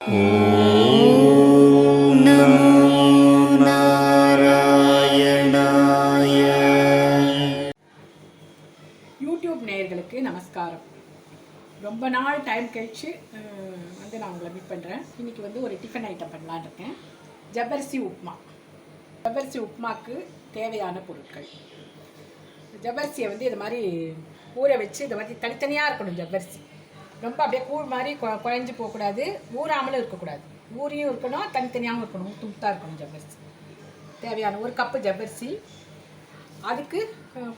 ஓம் நமோ நாராயணாய. யூடியூப் நேயர்களுக்கு நமஸ்காரம். ரொம்ப நாள் டைம் கழிச்சு நான் உங்களை மீட் பண்ணுறேன். இன்றைக்கி ஒரு டிஃபன் ஐட்டம் பண்ணலான்னு இருக்கேன். ஜவ்வரிசி உப்புமா. ஜவ்வரிசி உப்புமாவுக்கு தேவையான பொருட்கள். ஜவ்வரிசியை இது மாதிரி ஊற வச்சு இந்த மாதிரி தனித்தனியாக இருக்கணும். ஜவ்வரிசி ரொம்ப அப்படியே கூழ் மாதிரி குழஞ்சி போகக்கூடாது, ஊறாமலும் இருக்கக்கூடாது. ஊறியும் இருக்கணும், தனித்தனியாகவும் இருக்கணும், முத்தாக இருக்கணும். ஜவ்வரிசி தேவையான 1 கப்பு ஜவ்வரிசி. அதுக்கு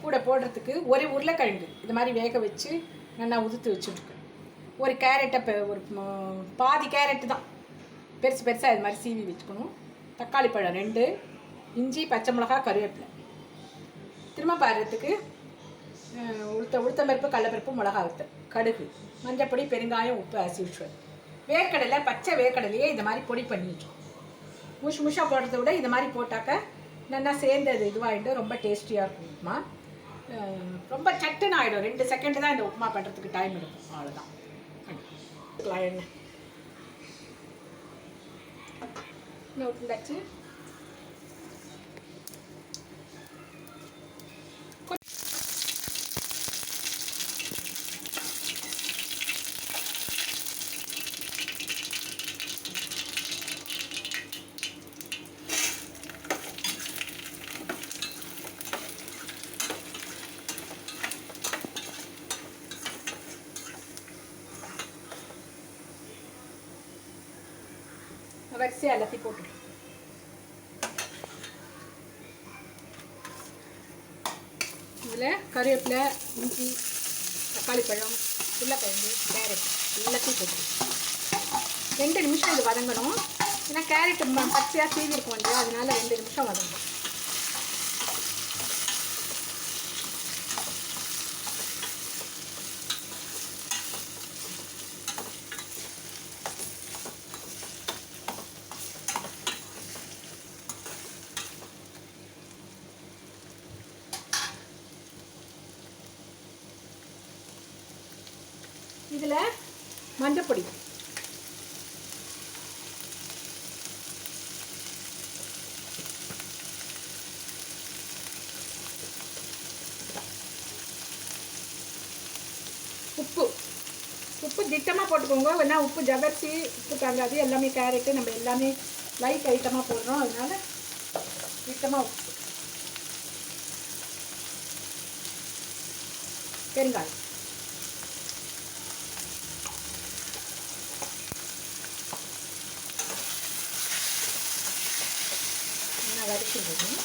கூட போடுறதுக்கு ஒரு உருளைக்கிழங்கு இது மாதிரி வேக வச்சு நல்லா உதுத்து வச்சுருக்கு. ஒரு கேரட்டை ஒரு பாதி கேரட்டு தான் பெருசு பெருசாக இது மாதிரி சீவி வச்சுக்கணும். தக்காளி பழம் 2, இஞ்சி, பச்சை மிளகா, கருவேப்பிலை. திரும்ப பாடுறதுக்கு உளுத்தம்பருப்பு, கடலைப்பருப்பு, மிளகா வத்தல், கடுகு, மஞ்சப்பொடி, பெருங்காயம், உப்பு, ஆஸ் யூஷுவல். வேர்க்கடலை, பச்சை வேர்க்கடலையே இது மாதிரி பொடி பண்ணி வச்சோம். முஷாக போடுறத விட இது மாதிரி போட்டாக்க நல்லா சேர்ந்தது இதுவாகிடும், ரொம்ப டேஸ்டியாக இருக்கும் உப்புமா. ரொம்ப சட்டுன்னு ஆகிடும். 2 செகண்டு தான் இந்த உப்புமா பண்ணுறதுக்கு டைம் எடுக்கும், அவ்வளோதான். எண்ணெய் ஊற்றிண்டாச்சு. வரிசையாக எல்லாத்தையும் போட்டுடும். இதில் கருவேப்பிலை, இஞ்சி, தக்காளி பழம், உருளைக்கிழங்கு, கேரட் எல்லாத்தையும் போட்டுடும். 2 நிமிஷம் இது வதங்கணும். ஏன்னா கேரட் பச்சையாக சீவி இருக்கும் இல்லையா, அதனால 2 நிமிஷம் வதங்கணும். இதில் மஞ்சப்பொடி, உப்பு திட்டமாக போட்டுக்கோங்க. வேணா உப்பு ஜவ்வரிசி உப்பு தாங்காது, எல்லாமே கேரட்டு நம்ம எல்லாமே லைட் ஐட்டமாக போடுறோம், அதனால திட்டமாக உப்பு. பெருங்காயம், வதக்கிடுவோம்.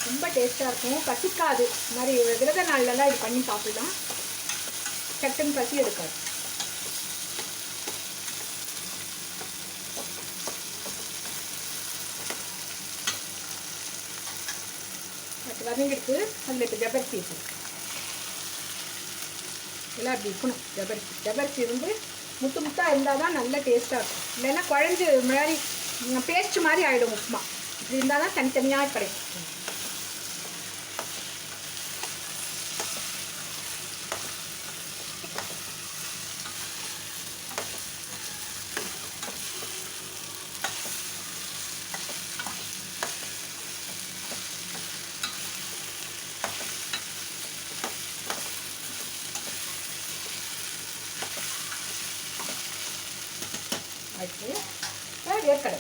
ரொம்ப டேஸ்ட்டாக இருக்கும், பசிக்காது. இது மாதிரி விரத நாள்லலாம் இது பண்ணி சாப்பிடலாம், சட்டுன்னு பசி எடுக்காது. வதங்கிடுத்து. அதில் இப்போ ஜவ்வரிசி இருக்கும். எல்லாம் அப்படி இருக்கணும். ஜவ்வரிசி முத்து முத்தாக இருந்தால் தான் நல்ல டேஸ்ட்டாக இருக்கும். இல்லைன்னா குழஞ்சி மாதிரி பேஸ்ட் மாதிரி ஆகிடும் உப்புமா. இப்படி இருந்தால் தான் தனித்தனியாக கிடைக்கும். அடுத்து வேர்க்கடலை,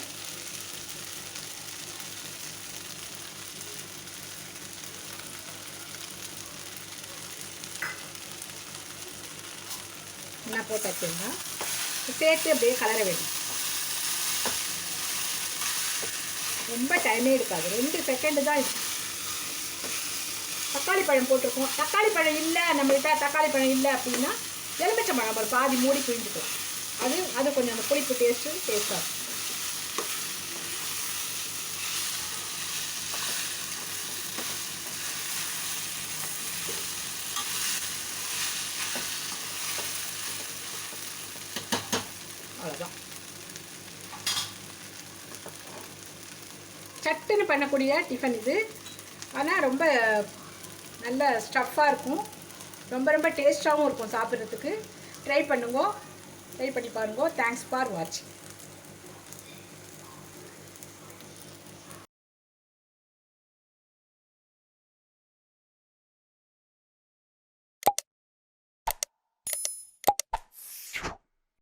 என்ன போட்டாச்சுன்னா சேர்த்து அப்படியே கலர வேண்டும். ரொம்ப டைமே எடுக்காது, 2 செகண்டு தான் இருக்கும். தக்காளி பழம் போட்டிருக்கோம். தக்காளி பழம் இல்லை நம்மள்கிட்ட, தக்காளி பழம் இல்லை அப்படின்னா எலுமிச்சம்பழம் ஒரு பாதி மூடி பிழிஞ்சுக்கலாம். அது கொஞ்சம் அந்த புளிப்பு டேஸ்ட்டாக இருக்கும். அவ்வளோதான். சட்டுன்னு பண்ணக்கூடிய டிஃபன் இது. ஆனால் ரொம்ப நல்ல ஸ்டஃப்பாக இருக்கும், ரொம்ப ரொம்ப டேஸ்ட்டாகவும் இருக்கும் சாப்பிட்றதுக்கு. ட்ரை பண்ணுங்க, ட்ரை பண்ணி பாருங்க. தேங்க்ஸ் ஃபார் வாட்சிங்.